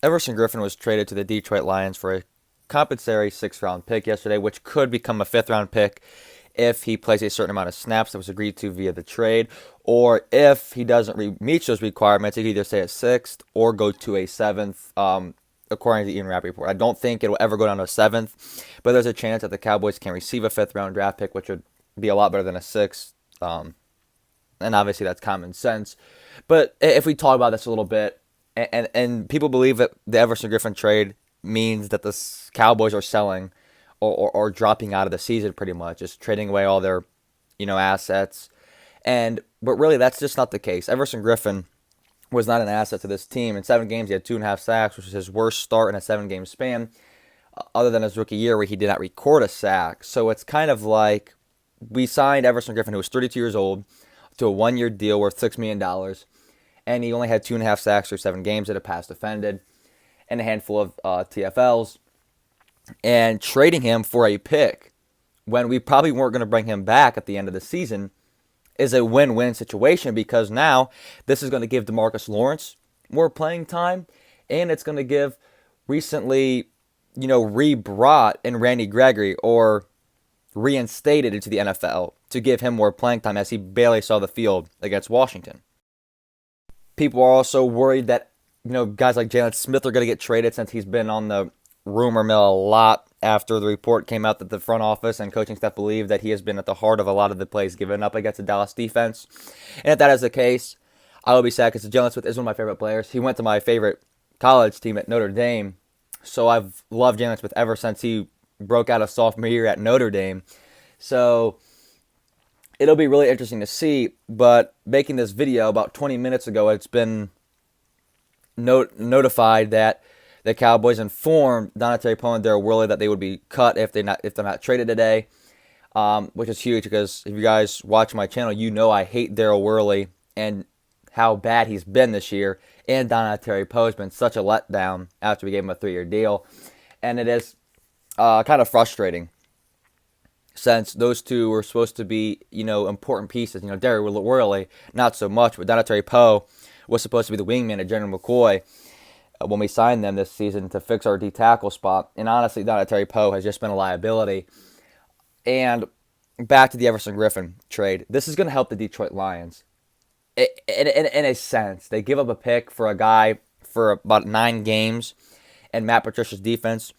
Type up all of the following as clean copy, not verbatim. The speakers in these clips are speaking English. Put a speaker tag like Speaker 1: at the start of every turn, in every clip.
Speaker 1: Everson Griffen was traded to the Detroit Lions for a compensatory 6th-round pick yesterday, which could become a 5th-round pick if he plays a certain amount of snaps that was agreed to via the trade, or if he doesn't meet those requirements, he could either stay at 6th or go to a 7th, according to the Ian Rappaport. I don't think it will ever go down to a 7th, but there's a chance that the Cowboys can receive a 5th-round draft pick, which would be a lot better than a 6th, and obviously that's common sense. But if we talk about this a little bit, and people believe that the Everson Griffen trade means that the Cowboys are selling or dropping out of the season pretty much, just trading away all their, assets. But really, that's just not the case. Everson Griffen was not an asset to this team. In 7 games, he had 2.5 sacks, which was his worst start in a 7-game span, other than his rookie year where he did not record a sack. So it's kind of like we signed Everson Griffen, who was 32 years old, to a 1-year deal worth $6 million, and he only had 2.5 sacks through 7 games that a pass defended, and a handful of TFLs. And trading him for a pick when we probably weren't going to bring him back at the end of the season is a win-win situation, because now this is going to give DeMarcus Lawrence more playing time, and it's going to give recently, re-brought in Randy Gregory, or reinstated into the NFL, to give him more playing time as he barely saw the field against Washington. People are also worried that, guys like Jalen Smith are going to get traded, since he's been on the rumor mill a lot after the report came out that the front office and coaching staff believe that he has been at the heart of a lot of the plays given up against the Dallas defense. And if that is the case, I will be sad, because Jalen Smith is one of my favorite players. He went to my favorite college team at Notre Dame, so I've loved Jalen Smith ever since he broke out of sophomore year at Notre Dame. So it'll be really interesting to see. But making this video about 20 minutes ago, it's been notified that the Cowboys informed Untitled Chapter and Daryl Worley that they would be cut if they're not traded today, which is huge, because if you guys watch my channel, I hate Daryl Worley and how bad he's been this year. And Untitled Chapter has been such a letdown after we gave him a 3-year deal, and it is kind of frustrating, since those two were supposed to be important pieces. Daryl Worley not so much, but Untitled Chapter was supposed to be the wingman of General McCoy when we signed them this season to fix our D-tackle spot. And honestly, Untitled Chapter has just been a liability. And back to the Everson Griffen trade. This is going to help the Detroit Lions. In a sense, they give up a pick for a guy for about 9 games and Matt Patricia's defense,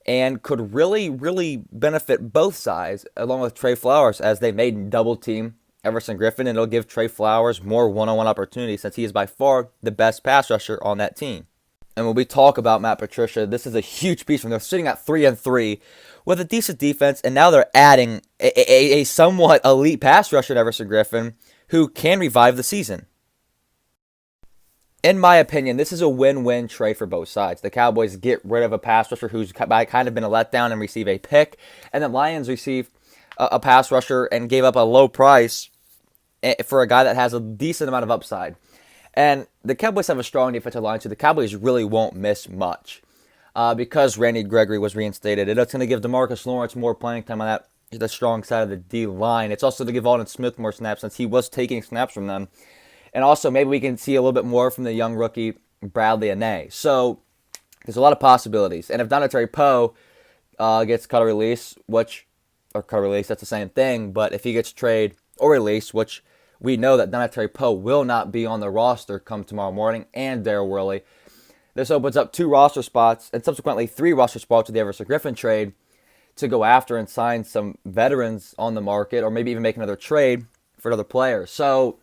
Speaker 1: and could really, really benefit both sides, along with Trey Flowers, as they made double team Everson Griffen, and it'll give Trey Flowers more one-on-one opportunities, since he is by far the best pass rusher on that team. And when we talk about Matt Patricia, this is a huge piece from them. They're sitting at 3-3 with a decent defense, and now they're adding a somewhat elite pass rusher to Everson Griffen, who can revive the season. In my opinion, this is a win-win trade for both sides. The Cowboys get rid of a pass rusher who's kind of been a letdown and receive a pick, and the Lions receive a pass rusher and gave up a low price for a guy that has a decent amount of upside. And the Cowboys have a strong defensive line, so the Cowboys really won't miss much because Randy Gregory was reinstated. It's going to give DeMarcus Lawrence more playing time on the strong side of the D-line. It's also to give Aldon Smith more snaps, since he was taking snaps from them. And also, maybe we can see a little bit more from the young rookie, Bradley Anae. So there's a lot of possibilities. And if Untitled Chapter gets cut or release, that's the same thing. But if he gets trade or release, which we know that Untitled Chapter will not be on the roster come tomorrow morning, and Daryl Worley, this opens up 2 roster spots and subsequently 3 roster spots with the Everson Griffen trade to go after and sign some veterans on the market, or maybe even make another trade for another player. So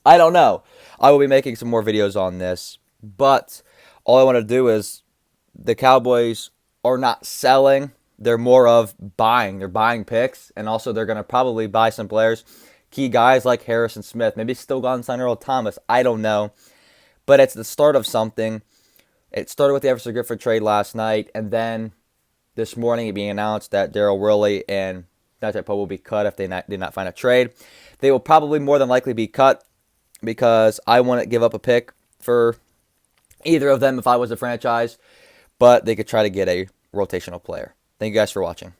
Speaker 1: I don't know. I will be making some more videos on this, but all I want to do is, the Cowboys are not selling. They're more of buying. They're buying picks, and also they're going to probably buy some players, key guys like Harrison Smith, maybe still gone sign Earl Thomas. I don't know, but it's the start of something. It started with the Everson Griffen trade last night, and then this morning it being announced that Daryl Worley and Untitled Chapter will be cut if they did not find a trade. They will probably more than likely be cut, because I wouldn't give up a pick for either of them if I was a franchise, but they could try to get a rotational player. Thank you guys for watching.